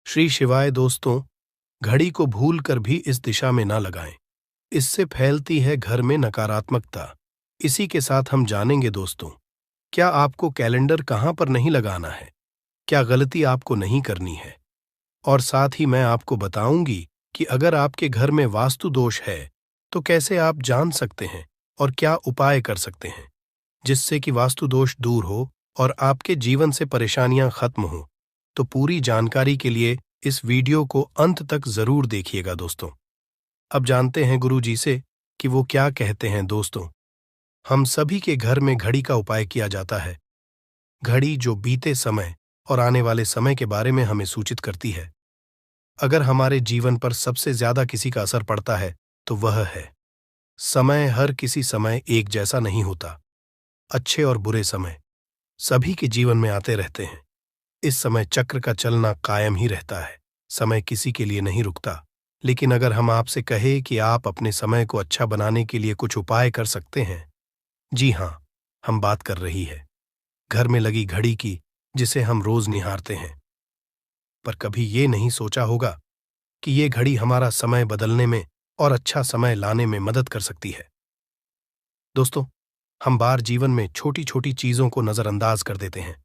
श्री शिवाय दोस्तों। घड़ी को भूल कर भी इस दिशा में ना लगाएं। इससे फैलती है घर में नकारात्मकता। इसी के साथ हम जानेंगे दोस्तों, क्या आपको कैलेंडर कहाँ पर नहीं लगाना है, क्या गलती आपको नहीं करनी है। और साथ ही मैं आपको बताऊंगी कि अगर आपके घर में वास्तु दोष है तो कैसे आप जान सकते हैं और क्या उपाय कर सकते हैं जिससे कि वास्तु दोष दूर हो और आपके जीवन से परेशानियां खत्म हो। तो पूरी जानकारी के लिए इस वीडियो को अंत तक जरूर देखिएगा दोस्तों। अब जानते हैं गुरु जी से कि वो क्या कहते हैं दोस्तों। हम सभी के घर में घड़ी का उपाय किया जाता है। घड़ी जो बीते समय और आने वाले समय के बारे में हमें सूचित करती है। अगर हमारे जीवन पर सबसे ज्यादा किसी का असर पड़ता है तो वह है समय। हर किसी समय एक जैसा नहीं होता। अच्छे और बुरे समय सभी के जीवन में आते रहते हैं। इस समय चक्र का चलना कायम ही रहता है। समय किसी के लिए नहीं रुकता। लेकिन अगर हम आपसे कहें कि आप अपने समय को अच्छा बनाने के लिए कुछ उपाय कर सकते हैं, जी हाँ, हम बात कर रही है घर में लगी घड़ी की, जिसे हम रोज निहारते हैं। पर कभी ये नहीं सोचा होगा कि ये घड़ी हमारा समय बदलने में और अच्छा समय लाने में मदद कर सकती है। दोस्तों, हम बार जीवन में छोटी छोटी चीजों को नजरअंदाज कर देते हैं,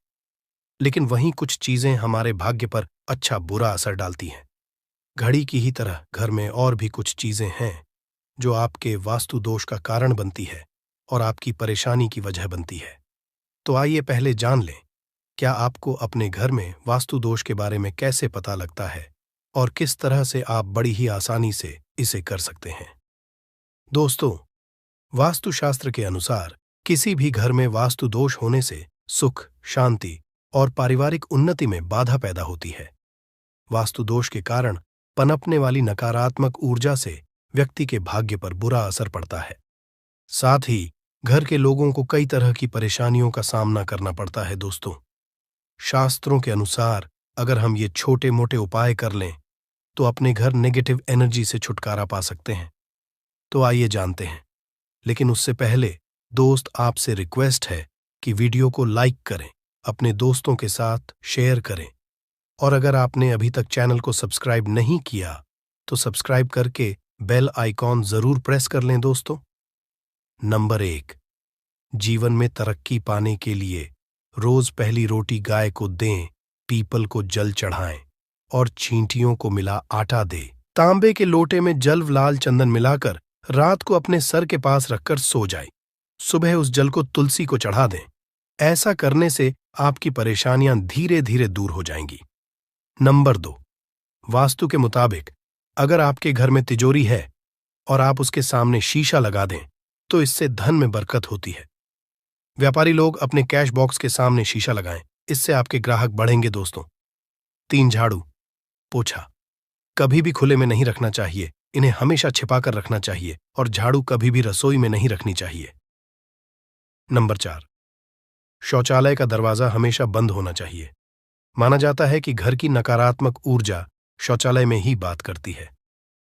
लेकिन वहीं कुछ चीजें हमारे भाग्य पर अच्छा बुरा असर डालती हैं। घड़ी की ही तरह घर में और भी कुछ चीजें हैं जो आपके वास्तु दोष का कारण बनती है और आपकी परेशानी की वजह बनती है। तो आइए पहले जान लें, क्या आपको अपने घर में वास्तु दोष के बारे में कैसे पता लगता है और किस तरह से आप बड़ी ही आसानी से इसे कर सकते हैं। दोस्तों, वास्तुशास्त्र के अनुसार किसी भी घर में वास्तु दोष होने से सुख, शांति और पारिवारिक उन्नति में बाधा पैदा होती है। वास्तु दोष के कारण पनपने वाली नकारात्मक ऊर्जा से व्यक्ति के भाग्य पर बुरा असर पड़ता है। साथ ही घर के लोगों को कई तरह की परेशानियों का सामना करना पड़ता है। दोस्तों, शास्त्रों के अनुसार अगर हम ये छोटे मोटे उपाय कर लें तो अपने घर नेगेटिव एनर्जी से छुटकारा पा सकते हैं। तो आइए जानते हैं। लेकिन उससे पहले दोस्त, आपसे रिक्वेस्ट है कि वीडियो को लाइक करें, अपने दोस्तों के साथ शेयर करें, और अगर आपने अभी तक चैनल को सब्सक्राइब नहीं किया तो सब्सक्राइब करके बेल आइकॉन जरूर प्रेस कर लें। दोस्तों, नंबर 1, जीवन में तरक्की पाने के लिए रोज पहली रोटी गाय को दें, पीपल को जल चढ़ाएं और चींटियों को मिला आटा दें। तांबे के लोटे में जल लाल चंदन मिलाकर रात को अपने सर के पास रखकर सो जाए। सुबह उस जल को तुलसी को चढ़ा दें। ऐसा करने से आपकी परेशानियां धीरे धीरे दूर हो जाएंगी। नंबर 2, वास्तु के मुताबिक अगर आपके घर में तिजोरी है और आप उसके सामने शीशा लगा दें तो इससे धन में बरकत होती है। व्यापारी लोग अपने कैश बॉक्स के सामने शीशा लगाएं, इससे आपके ग्राहक बढ़ेंगे। दोस्तों, 3, झाड़ू पोछा कभी भी खुले में नहीं रखना चाहिए। इन्हें हमेशा छिपाकर रखना चाहिए और झाड़ू कभी भी रसोई में नहीं रखनी चाहिए। नंबर 4, शौचालय का दरवाजा हमेशा बंद होना चाहिए। माना जाता है कि घर की नकारात्मक ऊर्जा शौचालय में ही बात करती है।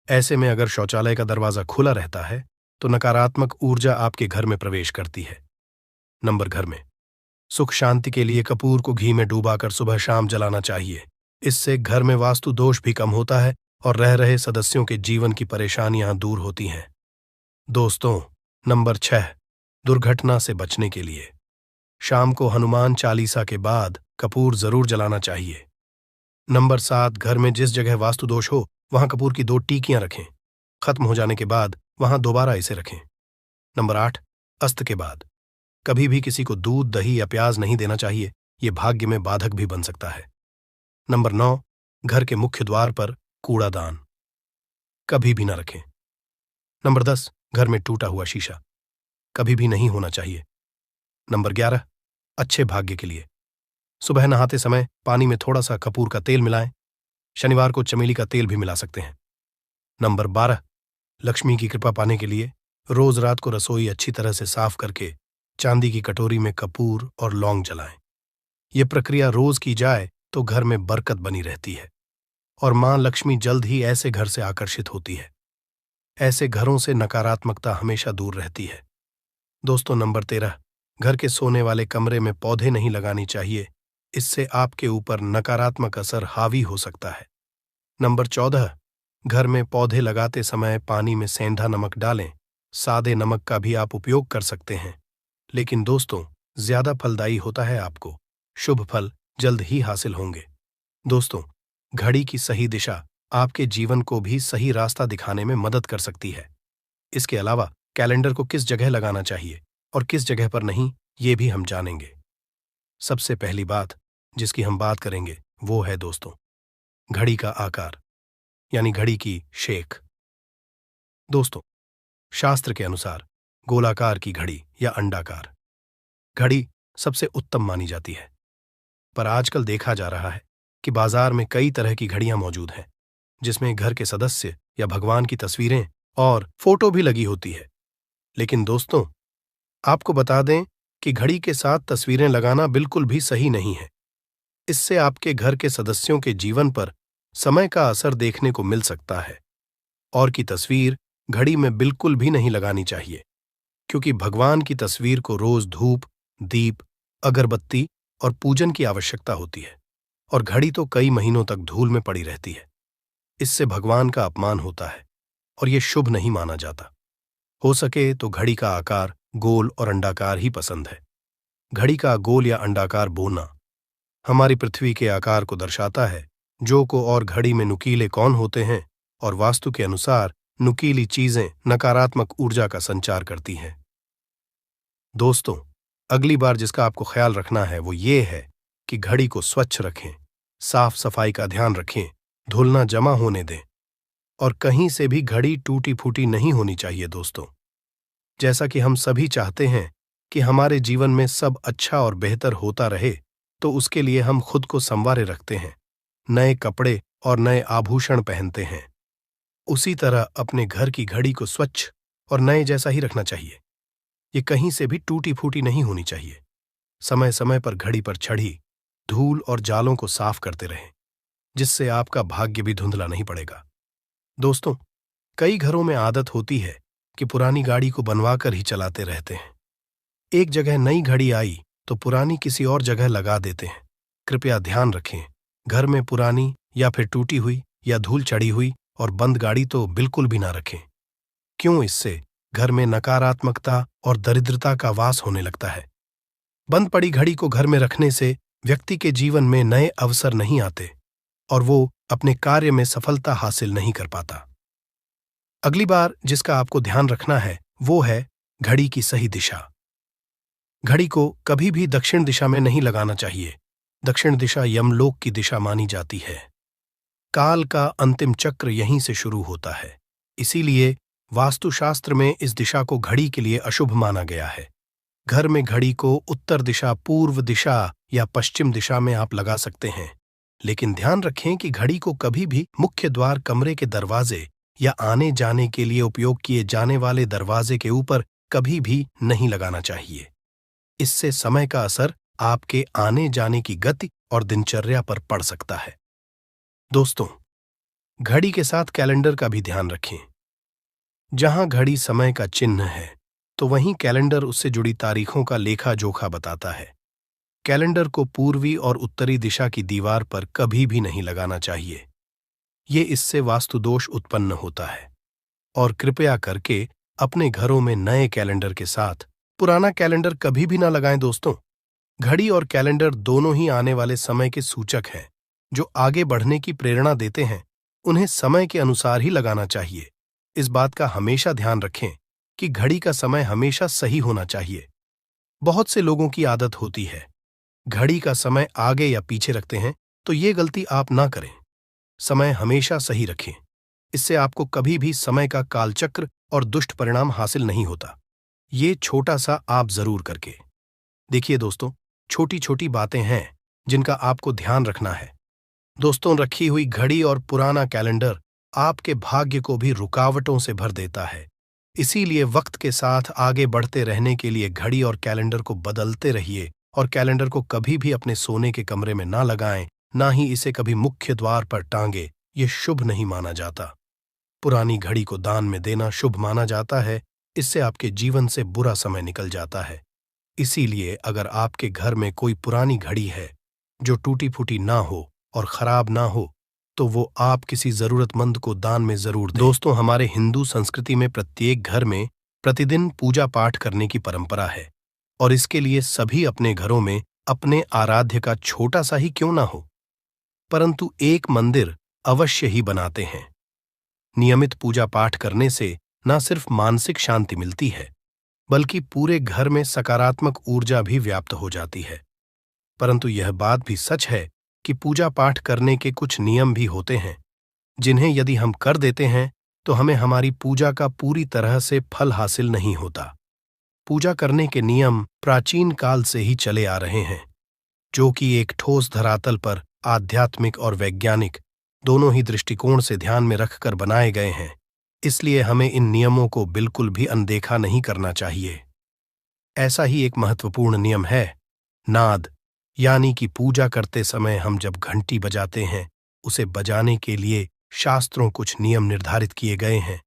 ऐसे में अगर शौचालय का दरवाजा खुला रहता है तो नकारात्मक ऊर्जा आपके घर में प्रवेश करती है। घर में सुख शांति के लिए कपूर को घी में डूबाकर सुबह शाम जलाना चाहिए। इससे घर में वास्तु दोष भी कम होता है और रह रहे सदस्यों के जीवन की परेशानियां दूर होती हैं। दोस्तों, नंबर 6, दुर्घटना से बचने के लिए शाम को हनुमान चालीसा के बाद कपूर जरूर जलाना चाहिए। नंबर 7, घर में जिस जगह वास्तु दोष हो वहां कपूर की 2 टीकियां रखें। खत्म हो जाने के बाद वहां दोबारा इसे रखें। नंबर 8, अस्त के बाद कभी भी किसी को दूध, दही या प्याज नहीं देना चाहिए। यह भाग्य में बाधक भी बन सकता है। नंबर 9, घर के मुख्य द्वार पर कूड़ादान कभी भी न रखें। नंबर 10, घर में टूटा हुआ शीशा कभी भी नहीं होना चाहिए। नंबर 11, अच्छे भाग्य के लिए सुबह नहाते समय पानी में थोड़ा सा कपूर का तेल मिलाएं। शनिवार को चमेली का तेल भी मिला सकते हैं। नंबर 12, लक्ष्मी की कृपा पाने के लिए रोज रात को रसोई अच्छी तरह से साफ करके चांदी की कटोरी में कपूर और लौंग जलाएं। यह प्रक्रिया रोज की जाए तो घर में बरकत बनी रहती है और मां लक्ष्मी जल्द ही ऐसे घर से आकर्षित होती है। ऐसे घरों से नकारात्मकता हमेशा दूर रहती है। दोस्तों, नंबर 13, घर के सोने वाले कमरे में पौधे नहीं लगानी चाहिए। इससे आपके ऊपर नकारात्मक असर हावी हो सकता है। नंबर 14, घर में पौधे लगाते समय पानी में सेंधा नमक डालें। सादे नमक का भी आप उपयोग कर सकते हैं, लेकिन दोस्तों ज्यादा फलदायी होता है। आपको शुभ फल जल्द ही हासिल होंगे। दोस्तों, घड़ी की सही दिशा आपके जीवन को भी सही रास्ता दिखाने में मदद कर सकती है। इसके अलावा कैलेंडर को किस जगह लगाना चाहिए और किस जगह पर नहीं, ये भी हम जानेंगे। सबसे पहली बात जिसकी हम बात करेंगे वो है दोस्तों, घड़ी का आकार, यानी घड़ी की शेख। दोस्तों, शास्त्र के अनुसार गोलाकार की घड़ी या अंडाकार घड़ी सबसे उत्तम मानी जाती है, पर आजकल देखा जा रहा है कि बाजार में कई तरह की घड़ियां मौजूद हैं, जिसमें घर के सदस्य या भगवान की तस्वीरें और फोटो भी लगी होती है। लेकिन दोस्तों, आपको बता दें कि घड़ी के साथ तस्वीरें लगाना बिल्कुल भी सही नहीं है। इससे आपके घर के सदस्यों के जीवन पर समय का असर देखने को मिल सकता है। और की तस्वीर घड़ी में बिल्कुल भी नहीं लगानी चाहिए, क्योंकि भगवान की तस्वीर को रोज धूप, दीप, अगरबत्ती और पूजन की आवश्यकता होती है, और घड़ी तो कई महीनों तक धूल में पड़ी रहती है। इससे भगवान का अपमान होता है और यह शुभ नहीं माना जाता। हो सके तो घड़ी का आकार गोल और अंडाकार ही पसंद है। घड़ी का गोल या अंडाकार बोना हमारी पृथ्वी के आकार को दर्शाता है, जो को और घड़ी में नुकीले कौन होते हैं, और वास्तु के अनुसार नुकीली चीजें नकारात्मक ऊर्जा का संचार करती हैं। दोस्तों, अगली बार जिसका आपको ख्याल रखना है वो ये है कि घड़ी को स्वच्छ रखें, साफ सफाई का ध्यान रखें, धूल ना जमा होने दें, और कहीं से भी घड़ी टूटी फूटी नहीं होनी चाहिए। दोस्तों, जैसा कि हम सभी चाहते हैं कि हमारे जीवन में सब अच्छा और बेहतर होता रहे, तो उसके लिए हम खुद को संवारे रखते हैं, नए कपड़े और नए आभूषण पहनते हैं। उसी तरह अपने घर की घड़ी को स्वच्छ और नए जैसा ही रखना चाहिए। ये कहीं से भी टूटी फूटी नहीं होनी चाहिए। समय समय पर घड़ी पर चढ़ी धूल और जालों को साफ करते रहें, जिससे आपका भाग्य भी धुंधला नहीं पड़ेगा। दोस्तों, कई घरों में आदत होती है कि पुरानी गाड़ी को बनवाकर ही चलाते रहते हैं। एक जगह नई घड़ी आई तो पुरानी किसी और जगह लगा देते हैं। कृपया ध्यान रखें, घर में पुरानी या फिर टूटी हुई या धूल चढ़ी हुई और बंद गाड़ी तो बिल्कुल भी ना रखें। क्यों? इससे घर में नकारात्मकता और दरिद्रता का वास होने लगता है। बंद पड़ी घड़ी को घर में रखने से व्यक्ति के जीवन में नए अवसर नहीं आते और वो अपने कार्य में सफलता हासिल नहीं कर पाता। अगली बार जिसका आपको ध्यान रखना है वो है घड़ी की सही दिशा। घड़ी को कभी भी दक्षिण दिशा में नहीं लगाना चाहिए। दक्षिण दिशा यमलोक की दिशा मानी जाती है। काल का अंतिम चक्र यहीं से शुरू होता है। इसीलिए वास्तुशास्त्र में इस दिशा को घड़ी के लिए अशुभ माना गया है। घर में घड़ी को उत्तर दिशा, पूर्व दिशा या पश्चिम दिशा में आप लगा सकते हैं, लेकिन ध्यान रखें कि घड़ी को कभी भी मुख्य द्वार, कमरे के दरवाजे या आने जाने के लिए उपयोग किए जाने वाले दरवाजे के ऊपर कभी भी नहीं लगाना चाहिए। इससे समय का असर आपके आने जाने की गति और दिनचर्या पर पड़ सकता है। दोस्तों, घड़ी के साथ कैलेंडर का भी ध्यान रखें। जहां घड़ी समय का चिन्ह है, तो वहीं कैलेंडर उससे जुड़ी तारीखों का लेखा जोखा बताता है। कैलेंडर को पूर्वी और उत्तरी दिशा की दीवार पर कभी भी नहीं लगाना चाहिए। ये इससे वास्तु दोष उत्पन्न होता है। और कृपया करके अपने घरों में नए कैलेंडर के साथ पुराना कैलेंडर कभी भी ना लगाएं। दोस्तों, घड़ी और कैलेंडर दोनों ही आने वाले समय के सूचक हैं, जो आगे बढ़ने की प्रेरणा देते हैं। उन्हें समय के अनुसार ही लगाना चाहिए। इस बात का हमेशा ध्यान रखें कि घड़ी का समय हमेशा सही होना चाहिए। बहुत से लोगों की आदत होती है घड़ी का समय आगे या पीछे रखते हैं, तो ये गलती आप ना करें। समय हमेशा सही रखें। इससे आपको कभी भी समय का कालचक्र और दुष्ट परिणाम हासिल नहीं होता। ये छोटा सा आप जरूर करके देखिए। दोस्तों, छोटी छोटी बातें हैं जिनका आपको ध्यान रखना है। दोस्तों, रखी हुई घड़ी और पुराना कैलेंडर आपके भाग्य को भी रुकावटों से भर देता है। इसीलिए वक्त के साथ आगे बढ़ते रहने के लिए घड़ी और कैलेंडर को बदलते रहिए, और कैलेंडर को कभी भी अपने सोने के कमरे में ना लगाएं, ना ही इसे कभी मुख्य द्वार पर टांगे। ये शुभ नहीं माना जाता। पुरानी घड़ी को दान में देना शुभ माना जाता है। इससे आपके जीवन से बुरा समय निकल जाता है। इसीलिए अगर आपके घर में कोई पुरानी घड़ी है जो टूटी फूटी ना हो और खराब ना हो, तो वो आप किसी जरूरतमंद को दान में जरूर दें। दोस्तों, हमारे हिंदू संस्कृति में प्रत्येक घर में प्रतिदिन पूजा पाठ करने की परंपरा है, और इसके लिए सभी अपने घरों में अपने आराध्य का छोटा सा ही क्यों ना हो, परंतु एक मंदिर अवश्य ही बनाते हैं। नियमित पूजा पाठ करने से न सिर्फ मानसिक शांति मिलती है, बल्कि पूरे घर में सकारात्मक ऊर्जा भी व्याप्त हो जाती है। परंतु यह बात भी सच है कि पूजा पाठ करने के कुछ नियम भी होते हैं, जिन्हें यदि हम कर देते हैं तो हमें हमारी पूजा का पूरी तरह से फल हासिल नहीं होता। पूजा करने के नियम प्राचीन काल से ही चले आ रहे हैं, जो कि एक ठोस धरातल पर आध्यात्मिक और वैज्ञानिक दोनों ही दृष्टिकोण से ध्यान में रखकर बनाए गए हैं। इसलिए हमें इन नियमों को बिल्कुल भी अनदेखा नहीं करना चाहिए। ऐसा ही एक महत्वपूर्ण नियम है नाद, यानी कि पूजा करते समय हम जब घंटी बजाते हैं, उसे बजाने के लिए शास्त्रों कुछ नियम निर्धारित किए गए हैं।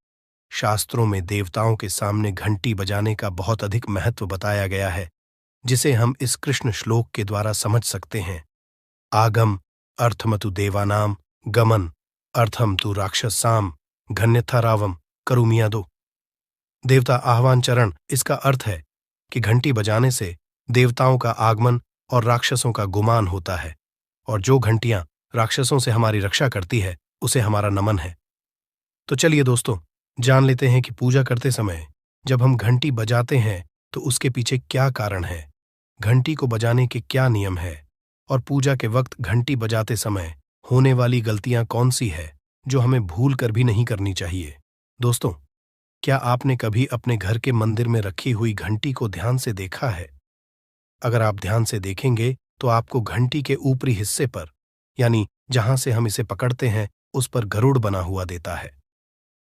शास्त्रों में देवताओं के सामने घंटी बजाने का बहुत अधिक महत्व बताया गया है, जिसे हम इस कृष्ण श्लोक के द्वारा समझ सकते हैं। आगम अर्थमतु देवानाम गमन अर्थम तु राक्षसाम घन्यथा रावम करुमियादो। देवता आह्वान चरण, इसका अर्थ है कि घंटी बजाने से देवताओं का आगमन और राक्षसों का गुमान होता है, और जो घंटियां राक्षसों से हमारी रक्षा करती है उसे हमारा नमन है। तो चलिए दोस्तों, जान लेते हैं कि पूजा करते समय जब हम घंटी बजाते हैं तो उसके पीछे क्या कारण है, घंटी को बजाने के क्या नियम है, और पूजा के वक्त घंटी बजाते समय होने वाली गलतियां कौन सी है जो हमें भूल कर भी नहीं करनी चाहिए। दोस्तों, क्या आपने कभी अपने घर के मंदिर में रखी हुई घंटी को ध्यान से देखा है? अगर आप ध्यान से देखेंगे तो आपको घंटी के ऊपरी हिस्से पर, यानी जहां से हम इसे पकड़ते हैं, उस पर गरुड़ बना हुआ देता है।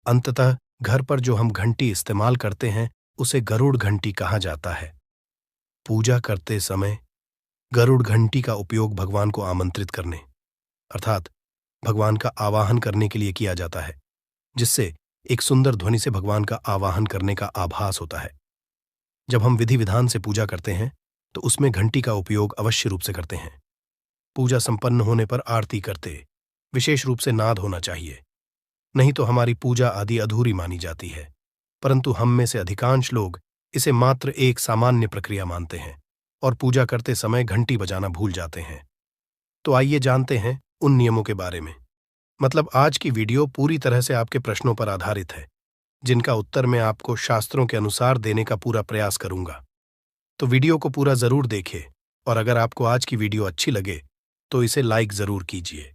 अंततः घर पर जो हम घंटी इस्तेमाल करते हैं उसे गरुड़ घंटी कहा जाता है। पूजा करते समय गरुड़ घंटी का उपयोग भगवान को आमंत्रित करने, अर्थात भगवान का आवाहन करने के लिए किया जाता है, जिससे एक सुंदर ध्वनि से भगवान का आवाहन करने का आभास होता है। जब हम विधि विधान से पूजा करते हैं तो उसमें घंटी का उपयोग अवश्य रूप से करते हैं। पूजा संपन्न होने पर आरती करते विशेष रूप से नाद होना चाहिए, नहीं तो हमारी पूजा आदि अधूरी मानी जाती है। परंतु हम में से अधिकांश लोग इसे मात्र एक सामान्य प्रक्रिया मानते हैं और पूजा करते समय घंटी बजाना भूल जाते हैं। तो आइए जानते हैं उन नियमों के बारे में। मतलब आज की वीडियो पूरी तरह से आपके प्रश्नों पर आधारित है, जिनका उत्तर मैं आपको शास्त्रों के अनुसार देने का पूरा प्रयास करूंगा। तो वीडियो को पूरा जरूर देखें, और अगर आपको आज की वीडियो अच्छी लगे तो इसे लाइक जरूर कीजिए।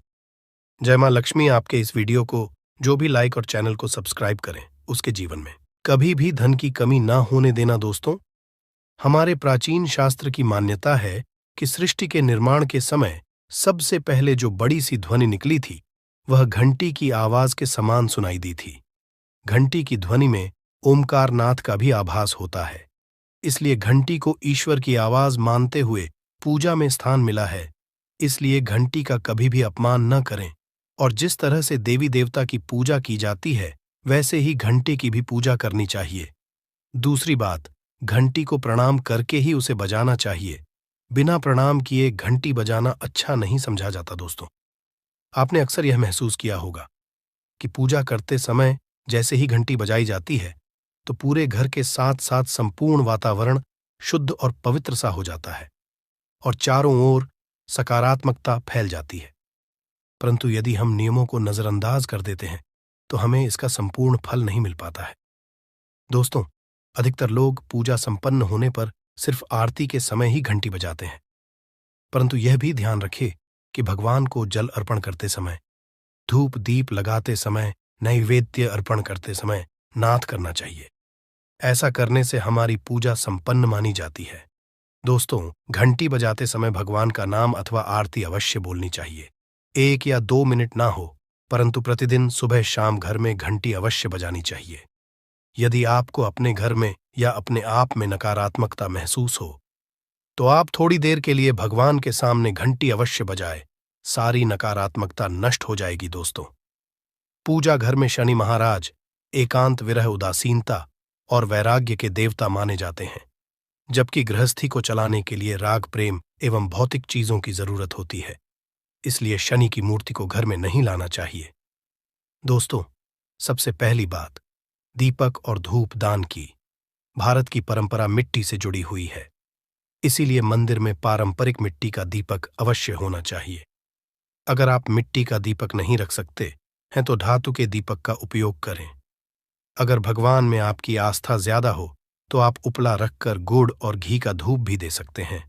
जय मां लक्ष्मी आपके इस वीडियो को जो भी लाइक और चैनल को सब्सक्राइब करें, उसके जीवन में कभी भी धन की कमी ना होने देना। दोस्तों, हमारे प्राचीन शास्त्र की मान्यता है कि सृष्टि के निर्माण के समय सबसे पहले जो बड़ी सी ध्वनि निकली थी वह घंटी की आवाज के समान सुनाई दी थी। घंटी की ध्वनि में ओमकार नाथ का भी आभास होता है, इसलिए घंटी को ईश्वर की आवाज मानते हुए पूजा में स्थान मिला है। इसलिए घंटी का कभी भी अपमान न करें, और जिस तरह से देवी देवता की पूजा की जाती है वैसे ही घंटी की भी पूजा करनी चाहिए। दूसरी बात, घंटी को प्रणाम करके ही उसे बजाना चाहिए। बिना प्रणाम किए घंटी बजाना अच्छा नहीं समझा जाता। दोस्तों, आपने अक्सर यह महसूस किया होगा कि पूजा करते समय जैसे ही घंटी बजाई जाती है तो पूरे घर के साथ साथ संपूर्ण वातावरण शुद्ध और पवित्र सा हो जाता है और चारों ओर सकारात्मकता फैल जाती है। परंतु यदि हम नियमों को नजरअंदाज कर देते हैं तो हमें इसका संपूर्ण फल नहीं मिल पाता है। दोस्तों, अधिकतर लोग पूजा संपन्न होने पर सिर्फ आरती के समय ही घंटी बजाते हैं, परंतु यह भी ध्यान रखें कि भगवान को जल अर्पण करते समय, धूप दीप लगाते समय, नैवेद्य अर्पण करते समय नाद करना चाहिए। ऐसा करने से हमारी पूजा संपन्न मानी जाती है। दोस्तों, घंटी बजाते समय भगवान का नाम अथवा आरती अवश्य बोलनी चाहिए। 1 या 2 मिनट ना हो, परंतु प्रतिदिन सुबह शाम घर में घंटी अवश्य बजानी चाहिए। यदि आपको अपने घर में या अपने आप में नकारात्मकता महसूस हो तो आप थोड़ी देर के लिए भगवान के सामने घंटी अवश्य बजाए, सारी नकारात्मकता नष्ट हो जाएगी। दोस्तों, पूजा घर में शनि महाराज एकांत, विरह, उदासीनता और वैराग्य के देवता माने जाते हैं, जबकि गृहस्थी को चलाने के लिए राग, प्रेम एवं भौतिक चीजों की जरूरत होती है। इसलिए शनि की मूर्ति को घर में नहीं लाना चाहिए। दोस्तों, सबसे पहली बात, दीपक और धूप दान की। भारत की परंपरा मिट्टी से जुड़ी हुई है, इसीलिए मंदिर में पारंपरिक मिट्टी का दीपक अवश्य होना चाहिए। अगर आप मिट्टी का दीपक नहीं रख सकते हैं तो धातु के दीपक का उपयोग करें। अगर भगवान में आपकी आस्था ज्यादा हो तो आप उपला रखकर गुड़ और घी का धूप भी दे सकते हैं।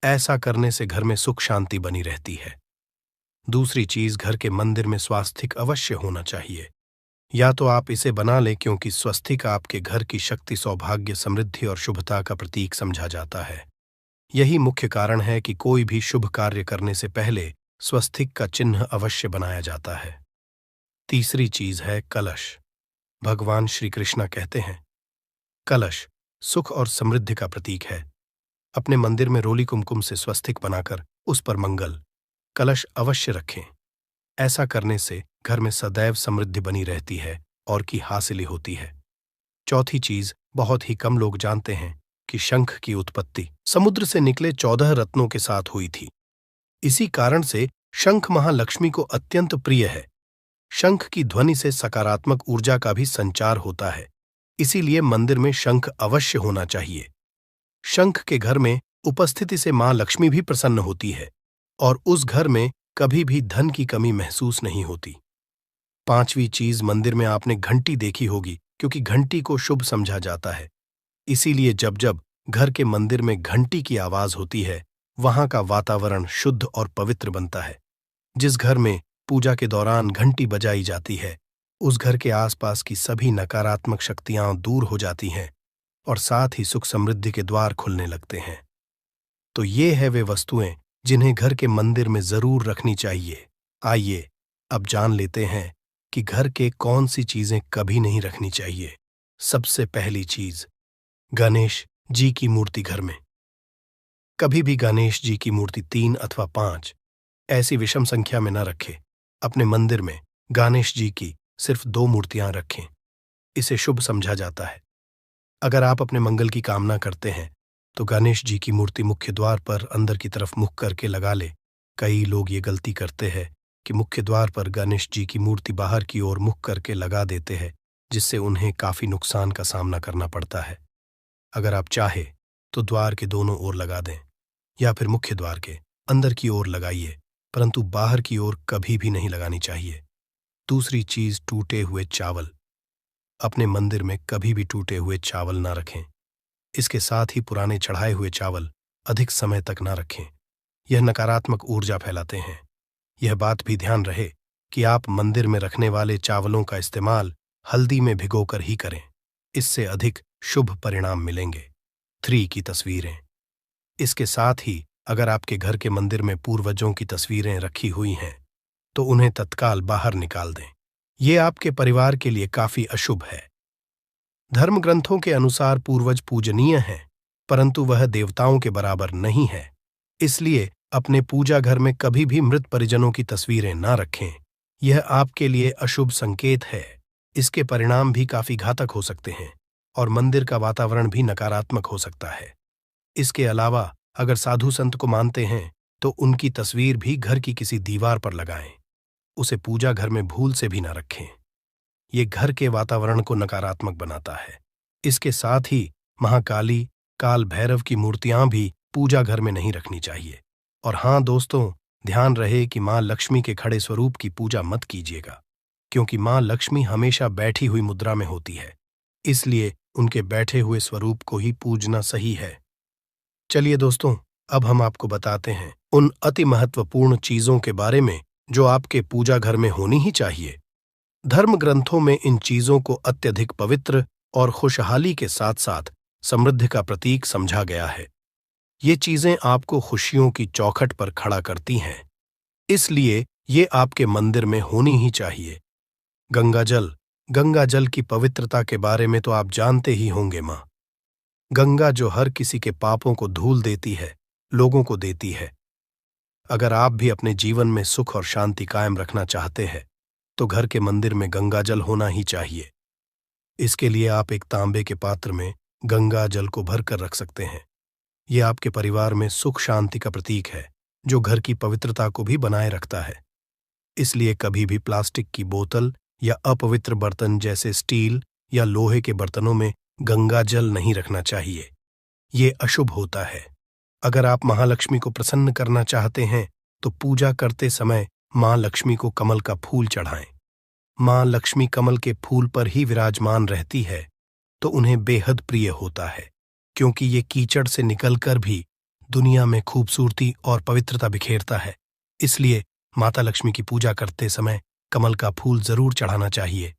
ऐसा करने से घर में सुख शांति बनी रहती है। दूसरी चीज, घर के मंदिर में स्वास्तिक अवश्य होना चाहिए। या तो आप इसे बना लें, क्योंकि स्वस्तिक आपके घर की शक्ति, सौभाग्य, समृद्धि और शुभता का प्रतीक समझा जाता है। यही मुख्य कारण है कि कोई भी शुभ कार्य करने से पहले स्वस्तिक का चिन्ह अवश्य बनाया जाता है। तीसरी चीज है कलश। भगवान श्री कृष्ण कहते हैं, कलश सुख और समृद्धि का प्रतीक है। अपने मंदिर में रोली कुमकुम से स्वस्तिक बनाकर उस पर मंगल कलश अवश्य रखें। ऐसा करने से घर में सदैव समृद्धि बनी रहती है और की हासिली होती है। चौथी चीज, बहुत ही कम लोग जानते हैं कि शंख की उत्पत्ति समुद्र से निकले 14 रत्नों के साथ हुई थी। इसी कारण से शंख महालक्ष्मी को अत्यंत प्रिय है। शंख की ध्वनि से सकारात्मक ऊर्जा का भी संचार होता है, इसीलिए मंदिर में शंख अवश्य होना चाहिए। शंख के घर में उपस्थिति से मां लक्ष्मी भी प्रसन्न होती है और उस घर में कभी भी धन की कमी महसूस नहीं होती। पांचवी चीज, मंदिर में आपने घंटी देखी होगी, क्योंकि घंटी को शुभ समझा जाता है। इसीलिए जब जब घर के मंदिर में घंटी की आवाज होती है, वहां का वातावरण शुद्ध और पवित्र बनता है। जिस घर में पूजा के दौरान घंटी बजाई जाती है, उस घर के आसपास की सभी नकारात्मक शक्तियां दूर हो जाती हैं और साथ ही सुख समृद्धि के द्वार खुलने लगते हैं। तो ये है वे वस्तुएं जिन्हें घर के मंदिर में जरूर रखनी चाहिए। आइए अब जान लेते हैं कि घर के कौन सी चीजें कभी नहीं रखनी चाहिए। सबसे पहली चीज, गणेश जी की मूर्ति घर में। कभी भी गणेश जी की मूर्ति 3 अथवा 5 ऐसी विषम संख्या में न रखें। अपने मंदिर में गणेश जी की सिर्फ 2 मूर्तियां रखें। इसे शुभ समझा जाता है। अगर आप अपने मंगल की कामना करते हैं तो गणेश जी की मूर्ति मुख्य द्वार पर अंदर की तरफ मुख करके लगा ले। कई लोग ये गलती करते हैं कि मुख्य द्वार पर गणेश जी की मूर्ति बाहर की ओर मुख करके लगा देते हैं, जिससे उन्हें काफी नुकसान का सामना करना पड़ता है। अगर आप चाहे तो द्वार के दोनों ओर लगा दें या फिर मुख्य द्वार के अंदर की ओर लगाइए, परंतु बाहर की ओर कभी भी नहीं लगानी चाहिए। दूसरी चीज, टूटे हुए चावल। अपने मंदिर में कभी भी टूटे हुए चावल ना रखें। इसके साथ ही पुराने चढ़ाए हुए चावल अधिक समय तक ना रखें। यह नकारात्मक ऊर्जा फैलाते हैं। यह बात भी ध्यान रहे कि आप मंदिर में रखने वाले चावलों का इस्तेमाल हल्दी में भिगोकर ही करें। इससे अधिक शुभ परिणाम मिलेंगे। 3 की तस्वीरें। इसके साथ ही अगर आपके घर के मंदिर में पूर्वजों की तस्वीरें रखी हुई हैं तो उन्हें तत्काल बाहर निकाल दें। ये आपके परिवार के लिए काफी अशुभ है। धर्म ग्रंथों के अनुसार पूर्वज पूजनीय हैं, परंतु वह देवताओं के बराबर नहीं है। इसलिए अपने पूजा घर में कभी भी मृत परिजनों की तस्वीरें ना रखें। यह आपके लिए अशुभ संकेत है। इसके परिणाम भी काफी घातक हो सकते हैं और मंदिर का वातावरण भी नकारात्मक हो सकता है। इसके अलावा अगर साधु संत को मानते हैं तो उनकी तस्वीर भी घर की किसी दीवार पर लगाएं। उसे पूजा घर में भूल से भी ना रखें। ये घर के वातावरण को नकारात्मक बनाता है। इसके साथ ही महाकाली, काल भैरव की मूर्तियां भी पूजा घर में नहीं रखनी चाहिए। और हाँ दोस्तों, ध्यान रहे कि मां लक्ष्मी के खड़े स्वरूप की पूजा मत कीजिएगा, क्योंकि मां लक्ष्मी हमेशा बैठी हुई मुद्रा में होती है। इसलिए उनके बैठे हुए स्वरूप को ही पूजना सही है। चलिए दोस्तों, अब हम आपको बताते हैं उन अति महत्वपूर्ण चीजों के बारे में जो आपके पूजा घर में होनी ही चाहिए। धर्म ग्रंथों में इन चीजों को अत्यधिक पवित्र और खुशहाली के साथ साथ समृद्धि का प्रतीक समझा गया है। ये चीजें आपको खुशियों की चौखट पर खड़ा करती हैं, इसलिए ये आपके मंदिर में होनी ही चाहिए। गंगा जल की पवित्रता के बारे में तो आप जानते ही होंगे। मां गंगा जो हर किसी के पापों को धूल देती है, लोगों को देती है। अगर आप भी अपने जीवन में सुख और शांति कायम रखना चाहते हैं तो घर के मंदिर में गंगा जल होना ही चाहिए। इसके लिए आप एक तांबे के पात्र में गंगा जल को भर कर रख सकते हैं। ये आपके परिवार में सुख शांति का प्रतीक है, जो घर की पवित्रता को भी बनाए रखता है। इसलिए कभी भी प्लास्टिक की बोतल या अपवित्र बर्तन जैसे स्टील या लोहे के बर्तनों में गंगा जल नहीं रखना चाहिए। ये अशुभ होता है। अगर आप महालक्ष्मी को प्रसन्न करना चाहते हैं तो पूजा करते समय मां लक्ष्मी को कमल का फूल चढ़ाएं। मां लक्ष्मी कमल के फूल पर ही विराजमान रहती है तो उन्हें बेहद प्रिय होता है, क्योंकि ये कीचड़ से निकलकर भी दुनिया में खूबसूरती और पवित्रता बिखेरता है। इसलिए माता लक्ष्मी की पूजा करते समय कमल का फूल जरूर चढ़ाना चाहिए।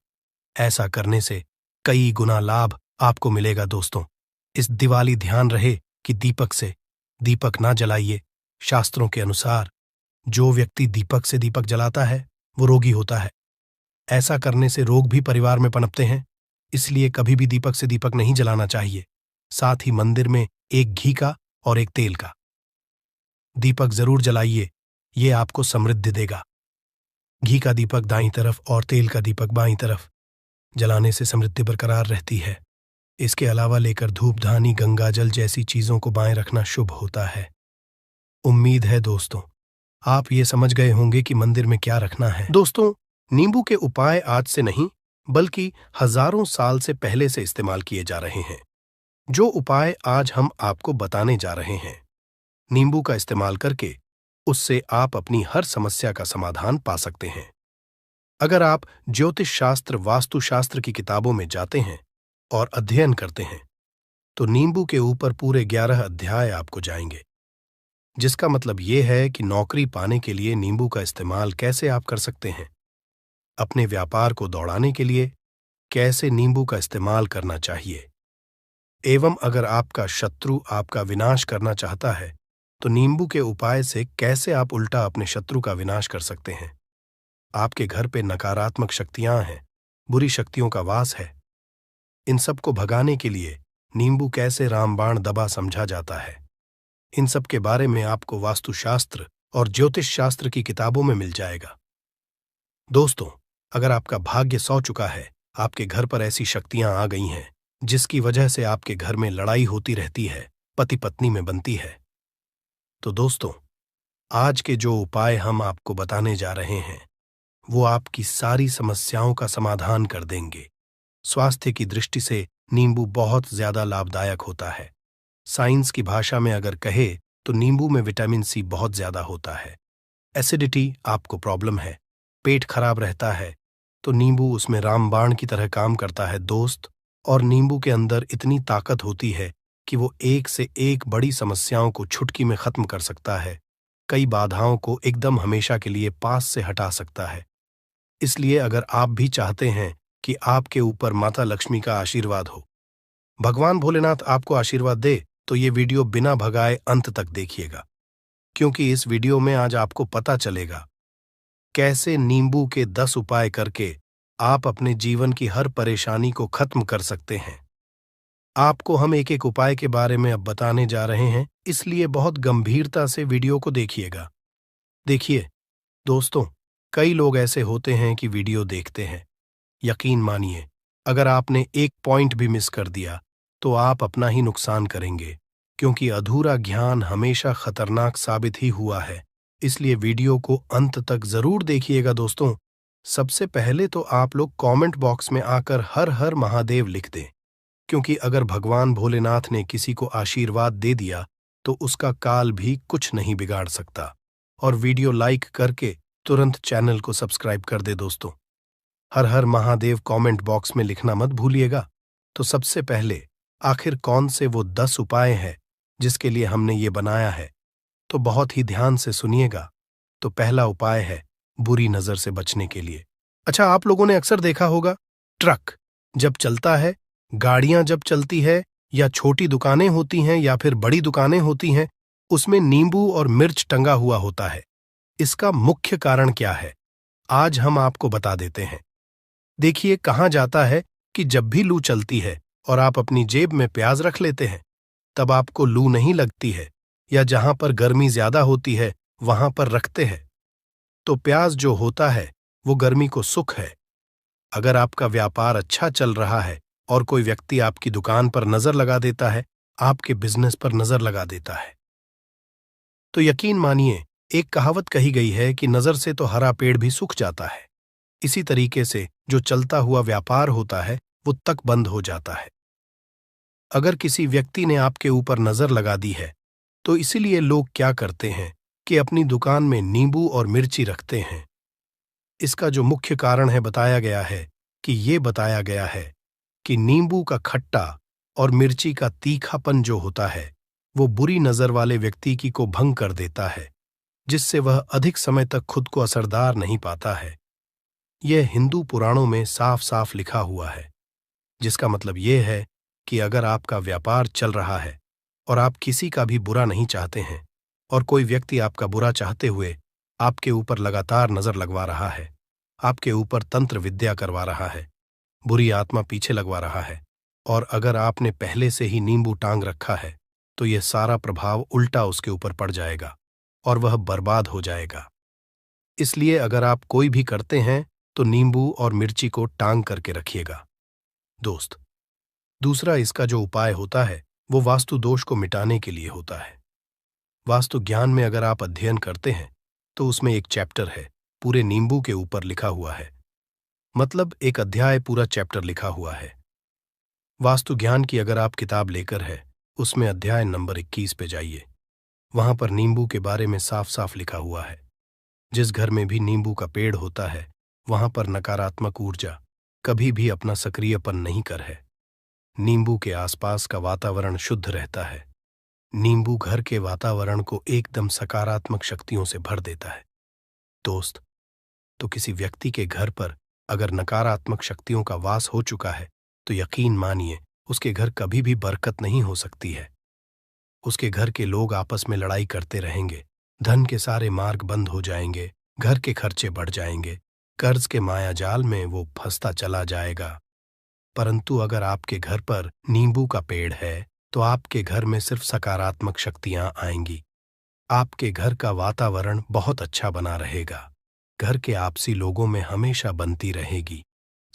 ऐसा करने से कई गुना लाभ आपको मिलेगा दोस्तों। इस दिवाली ध्यान रहे कि दीपक से दीपक ना जलाइए। शास्त्रों के अनुसार जो व्यक्ति दीपक से दीपक जलाता है वो रोगी होता है। ऐसा करने से रोग भी परिवार में पनपते हैं। इसलिए कभी भी दीपक से दीपक नहीं जलाना चाहिए। साथ ही मंदिर में एक घी का और एक तेल का दीपक जरूर जलाइए। ये आपको समृद्धि देगा। घी का दीपक दाईं तरफ और तेल का दीपक बाईं तरफ जलाने से समृद्धि बरकरार रहती है। इसके अलावा लेकर धूपधानी गंगाजल जैसी चीजों को बाएं रखना शुभ होता है। उम्मीद है दोस्तों आप ये समझ गए होंगे कि मंदिर में क्या रखना है। दोस्तों, नींबू के उपाय आज से नहीं बल्कि हजारों साल से पहले से इस्तेमाल किए जा रहे हैं। जो उपाय आज हम आपको बताने जा रहे हैं, नींबू का इस्तेमाल करके उससे आप अपनी हर समस्या का समाधान पा सकते हैं। अगर आप ज्योतिष शास्त्र, वास्तुशास्त्र की किताबों में जाते हैं और अध्ययन करते हैं तो नींबू के ऊपर पूरे 11 अध्याय आपको जाएंगे, जिसका मतलब यह है कि नौकरी पाने के लिए नींबू का इस्तेमाल कैसे आप कर सकते हैं, अपने व्यापार को दौड़ाने के लिए कैसे नींबू का इस्तेमाल करना चाहिए, एवं अगर आपका शत्रु आपका विनाश करना चाहता है तो नींबू के उपाय से कैसे आप उल्टा अपने शत्रु का विनाश कर सकते हैं। आपके घर पे नकारात्मक शक्तियां हैं, बुरी शक्तियों का वास है, इन सब को भगाने के लिए नींबू कैसे रामबाण दबा समझा जाता है, इन सब के बारे में आपको वास्तुशास्त्र और ज्योतिष शास्त्र की किताबों में मिल जाएगा। दोस्तों, अगर आपका भाग्य सौ चुका है, आपके घर पर ऐसी शक्तियां आ गई हैं जिसकी वजह से आपके घर में लड़ाई होती रहती है, पति पत्नी में बनती है, तो दोस्तों आज के जो उपाय हम आपको बताने जा रहे हैं वो आपकी सारी समस्याओं का समाधान कर देंगे। स्वास्थ्य की दृष्टि से नींबू बहुत ज्यादा लाभदायक होता है। साइंस की भाषा में अगर कहे तो नींबू में विटामिन सी बहुत ज्यादा होता है। एसिडिटी आपको प्रॉब्लम है, पेट खराब रहता है, तो नींबू उसमें रामबाण की तरह काम करता है दोस्त। और नींबू के अंदर इतनी ताकत होती है कि वो एक से एक बड़ी समस्याओं को चुटकी में खत्म कर सकता है, कई बाधाओं को एकदम हमेशा के लिए पास से हटा सकता है। इसलिए अगर आप भी चाहते हैं कि आपके ऊपर माता लक्ष्मी का आशीर्वाद हो, भगवान भोलेनाथ आपको आशीर्वाद दे, तो ये वीडियो बिना भगाए अंत तक देखिएगा, क्योंकि इस वीडियो में आज आपको पता चलेगा कैसे नींबू के 10 उपाय करके आप अपने जीवन की हर परेशानी को खत्म कर सकते हैं। आपको हम एक एक उपाय के बारे में अब बताने जा रहे हैं, इसलिए बहुत गंभीरता से वीडियो को देखिएगा। देखिए दोस्तों, कई लोग ऐसे होते हैं कि वीडियो देखते हैं, यकीन मानिए अगर आपने एक पॉइंट भी मिस कर दिया तो आप अपना ही नुकसान करेंगे, क्योंकि अधूरा ज्ञान हमेशा खतरनाक साबित ही हुआ है। इसलिए वीडियो को अंत तक जरूर देखिएगा दोस्तों। सबसे पहले तो आप लोग कमेंट बॉक्स में आकर हर हर महादेव लिख दें, क्योंकि अगर भगवान भोलेनाथ ने किसी को आशीर्वाद दे दिया तो उसका काल भी कुछ नहीं बिगाड़ सकता। और वीडियो लाइक करके तुरंत चैनल को सब्सक्राइब कर दे दोस्तों। हर हर महादेव कमेंट बॉक्स में लिखना मत भूलिएगा। तो सबसे पहले आखिर कौन से वो 10 उपाय हैं जिसके लिए हमने ये बनाया है, तो बहुत ही ध्यान से सुनिएगा। तो पहला उपाय है बुरी नजर से बचने के लिए। अच्छा, आप लोगों ने अक्सर देखा होगा, ट्रक जब चलता है, गाड़ियां जब चलती है, या छोटी दुकानें होती हैं या फिर बड़ी दुकानें होती हैं, उसमें नींबू और मिर्च टंगा हुआ होता है। इसका मुख्य कारण क्या है आज हम आपको बता देते हैं। देखिए, कहा जाता है कि जब भी लू चलती है और आप अपनी जेब में प्याज रख लेते हैं तब आपको लू नहीं लगती है, या जहां पर गर्मी ज्यादा होती है वहां पर रखते हैं तो प्याज जो होता है वो गर्मी को सुख है। अगर आपका व्यापार अच्छा चल रहा है और कोई व्यक्ति आपकी दुकान पर नजर लगा देता है, आपके बिजनेस पर नजर लगा देता है, तो यकीन मानिए, एक कहावत कही गई है कि नजर से तो हरा पेड़ भी सूख जाता है। इसी तरीके से जो चलता हुआ व्यापार होता है वो तक बंद हो जाता है। अगर किसी व्यक्ति ने आपके ऊपर नजर लगा दी है तो इसीलिए लोग क्या करते हैं कि अपनी दुकान में नींबू और मिर्ची रखते हैं। इसका जो मुख्य कारण है बताया गया है कि नींबू का खट्टा और मिर्ची का तीखापन जो होता है वो बुरी नजर वाले व्यक्ति की को भंग कर देता है, जिससे वह अधिक समय तक खुद को असरदार नहीं पाता है। यह हिंदू पुराणों में साफ साफ लिखा हुआ है, जिसका मतलब यह है कि अगर आपका व्यापार चल रहा है और आप किसी का भी बुरा नहीं चाहते हैं और कोई व्यक्ति आपका बुरा चाहते हुए आपके ऊपर लगातार नजर लगवा रहा है, आपके ऊपर तंत्र विद्या करवा रहा है, बुरी आत्मा पीछे लगवा रहा है, और अगर आपने पहले से ही नींबू टांग रखा है तो यह सारा प्रभाव उल्टा उसके ऊपर पड़ जाएगा और वह बर्बाद हो जाएगा। इसलिए अगर आप कोई भी करते हैं तो नींबू और मिर्ची को टांग करके रखिएगा। दोस्त, दूसरा इसका जो उपाय होता है वो वास्तु दोष को मिटाने के लिए होता है। वास्तु ज्ञान में अगर आप अध्ययन करते हैं तो उसमें एक चैप्टर है पूरे नींबू के ऊपर लिखा हुआ है, मतलब एक अध्याय पूरा चैप्टर लिखा हुआ है। वास्तु ज्ञान की अगर आप किताब लेकर है उसमें अध्याय नंबर 21 पे जाइए। वहां पर नींबू के बारे में साफ साफ लिखा हुआ है। जिस घर में भी नींबू का पेड़ होता है वहां पर नकारात्मक ऊर्जा कभी भी अपना सक्रियपन नहीं कर है। नींबू के आसपास का वातावरण शुद्ध रहता है। नींबू घर के वातावरण को एकदम सकारात्मक शक्तियों से भर देता है। दोस्त, तो किसी व्यक्ति के घर पर अगर नकारात्मक शक्तियों का वास हो चुका है तो यकीन मानिए उसके घर कभी भी बरकत नहीं हो सकती है। उसके घर के लोग आपस में लड़ाई करते रहेंगे, धन के सारे मार्ग बंद हो जाएंगे, घर के खर्चे बढ़ जाएंगे, कर्ज के माया जाल में वो फंसता चला जाएगा। परंतु अगर आपके घर पर नींबू का पेड़ है तो आपके घर में सिर्फ सकारात्मक शक्तियां आएंगी। आपके घर का वातावरण बहुत अच्छा बना रहेगा। घर के आपसी लोगों में हमेशा बनती रहेगी।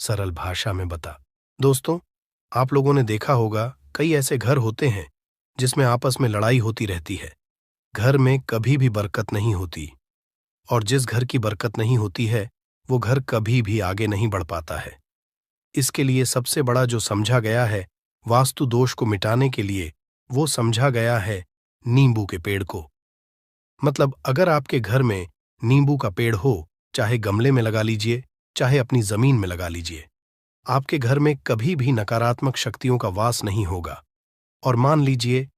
सरल भाषा में बता। दोस्तों, आप लोगों ने देखा होगा कई ऐसे घर होते हैं जिसमें आपस में लड़ाई होती रहती है। घर में कभी भी बरकत नहीं होती, और जिस घर की बरकत नहीं होती है वो घर कभी भी आगे नहीं बढ़ पाता है। इसके लिए सबसे बड़ा जो समझा गया है वास्तु दोष को मिटाने के लिए, वो समझा गया है नींबू के पेड़ को। मतलब अगर आपके घर में नींबू का पेड़ हो, चाहे गमले में लगा लीजिए चाहे अपनी जमीन में लगा लीजिए, आपके घर में कभी भी नकारात्मक शक्तियों का वास नहीं होगा। और मान लीजिए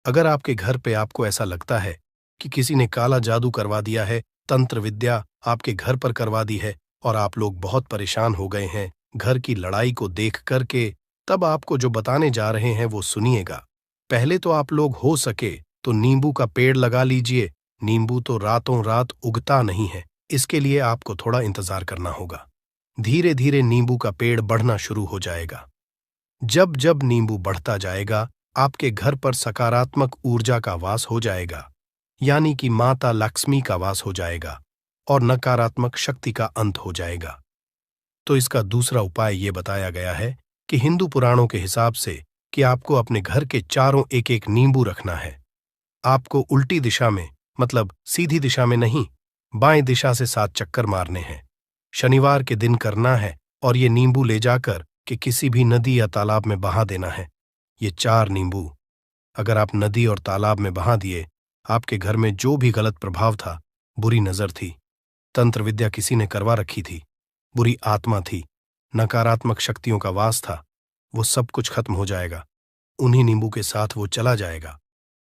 अगर आपके घर पे आपको ऐसा लगता है कि किसी ने काला जादू करवा दिया है, तंत्र विद्या आपके घर पर करवा दी है और आप लोग बहुत परेशान हो गए हैं घर की लड़ाई को देख करके, तब आपको जो बताने जा रहे हैं वो सुनिएगा। पहले तो आप लोग हो सके तो नींबू का पेड़ लगा लीजिए। नींबू तो रातों रात उगता नहीं है, इसके लिए आपको थोड़ा इंतजार करना होगा। धीरे धीरे नींबू का पेड़ बढ़ना शुरू हो जाएगा। जब जब नींबू बढ़ता जाएगा आपके घर पर सकारात्मक ऊर्जा का वास हो जाएगा, यानी कि माता लक्ष्मी का वास हो जाएगा और नकारात्मक शक्ति का अंत हो जाएगा। तो इसका दूसरा उपाय ये बताया गया है कि हिंदू पुराणों के हिसाब से कि आपको अपने घर के चारों एक एक नींबू रखना है। आपको उल्टी दिशा में, मतलब सीधी दिशा में नहीं, बाएं दिशा से 7 चक्कर मारने हैं। शनिवार के दिन करना है और ये नींबू ले जाकर कि किसी भी नदी या तालाब में बहा देना है। ये 4 नींबू अगर आप नदी और तालाब में बहा दिए, आपके घर में जो भी गलत प्रभाव था, बुरी नजर थी, तंत्र विद्या किसी ने करवा रखी थी, बुरी आत्मा थी, नकारात्मक शक्तियों का वास था, वो सब कुछ खत्म हो जाएगा। उन्हीं नींबू के साथ वो चला जाएगा।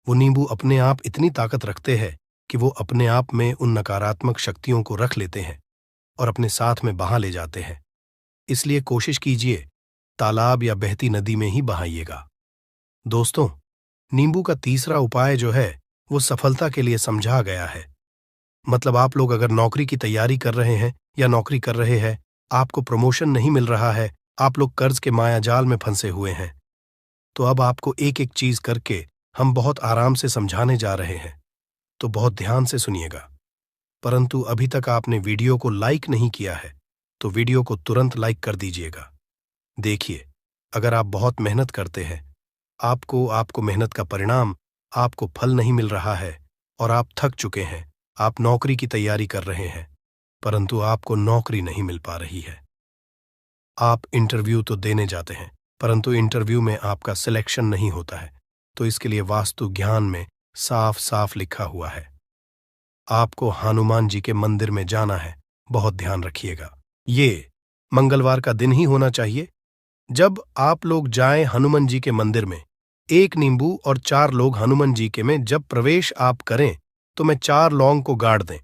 वो नींबू अपने आप इतनी ताकत रखते हैं कि वो अपने आप में उन नकारात्मक शक्तियों को रख लेते हैं और अपने साथ में बहा ले जाते हैं। इसलिए कोशिश कीजिए तालाब या बहती नदी में ही बहाइएगा। दोस्तों, नींबू का तीसरा उपाय जो है वो सफलता के लिए समझा गया है। मतलब आप लोग अगर नौकरी की तैयारी कर रहे हैं या नौकरी कर रहे हैं, आपको प्रमोशन नहीं मिल रहा है, आप लोग कर्ज के मायाजाल में फंसे हुए हैं, तो अब आपको एक एक चीज करके हम बहुत आराम से समझाने जा रहे हैं, तो बहुत ध्यान से सुनिएगा। परंतु अभी तक आपने वीडियो को लाइक नहीं किया है तो वीडियो को तुरंत लाइक कर दीजिएगा। देखिए, अगर आप बहुत मेहनत करते हैं, आपको आपको मेहनत का परिणाम, आपको फल नहीं मिल रहा है और आप थक चुके हैं, आप नौकरी की तैयारी कर रहे हैं, परंतु आपको नौकरी नहीं मिल पा रही है। आप इंटरव्यू तो देने जाते हैं, परंतु इंटरव्यू में आपका सिलेक्शन नहीं होता है, तो इसके लिए वास्तु ज्ञान में साफ साफ लिखा हुआ है, आपको हनुमान जी के मंदिर में जाना है। बहुत ध्यान रखिएगा, ये मंगलवार का दिन ही होना चाहिए। जब आप लोग जाएं हनुमान जी के मंदिर में, 1 नींबू और 4 लोग हनुमान जी के में जब प्रवेश आप करें, तो मैं 4 लौंग को गाड़ दें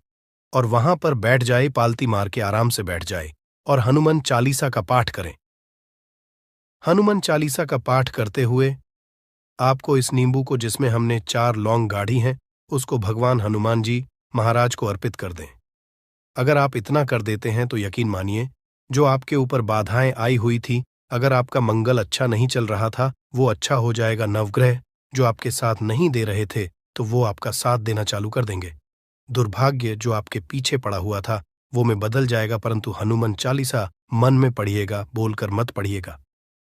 और वहां पर बैठ जाए, पालती मार के आराम से बैठ जाए और हनुमान चालीसा का पाठ करें। हनुमान चालीसा का पाठ करते हुए आपको इस नींबू को, जिसमें हमने 4 लौंग गाढ़ी हैं, उसको भगवान हनुमान जी महाराज को अर्पित कर दें। अगर आप इतना कर देते हैं तो यकीन मानिए, जो आपके ऊपर बाधाएं आई हुई थी, अगर आपका मंगल अच्छा नहीं चल रहा था, वो अच्छा हो जाएगा। नवग्रह जो आपके साथ नहीं दे रहे थे, तो वो आपका साथ देना चालू कर देंगे। दुर्भाग्य जो आपके पीछे पड़ा हुआ था, वो में बदल जाएगा, परंतु हनुमान चालीसा मन में पढ़िएगा, बोलकर मत पढ़िएगा।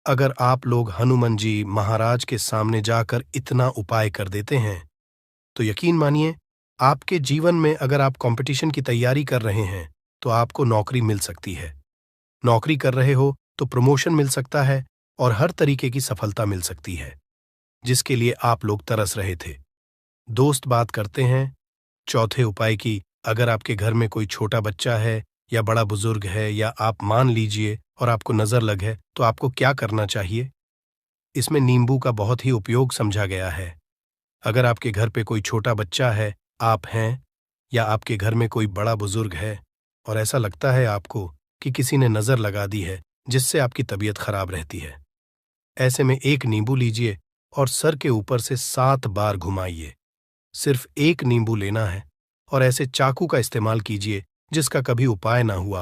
अगर आप लोग हनुमान जी महाराज के सामने जाकर इतना उपाय कर देते हैं, तो यकीन मानिए, आपके जीवन में अगर आप कंपटीशन की तैयारी कर रहे हैं, तो आपको नौकरी मिल सकती है। नौकरी कर रहे हो तो प्रमोशन मिल सकता है और हर तरीके की सफलता मिल सकती है, जिसके लिए आप लोग तरस रहे थे। दोस्त बात करते हैं चौथे उपाय की। अगर आपके घर में कोई छोटा बच्चा है या बड़ा बुजुर्ग है, या आप मान लीजिए और आपको नजर लग है, तो आपको क्या करना चाहिए? इसमें नींबू का बहुत ही उपयोग समझा गया है। अगर आपके घर पे कोई छोटा बच्चा है, आप हैं, या आपके घर में कोई बड़ा बुजुर्ग है और ऐसा लगता है आपको कि किसी ने नजर लगा दी है, जिससे आपकी तबीयत खराब रहती है, ऐसे में 1 नींबू लीजिए और सर के ऊपर से 7 बार घुमाइए। सिर्फ 1 नींबू लेना है और ऐसे चाकू का इस्तेमाल कीजिए जिसका कभी उपाय ना हुआ हो।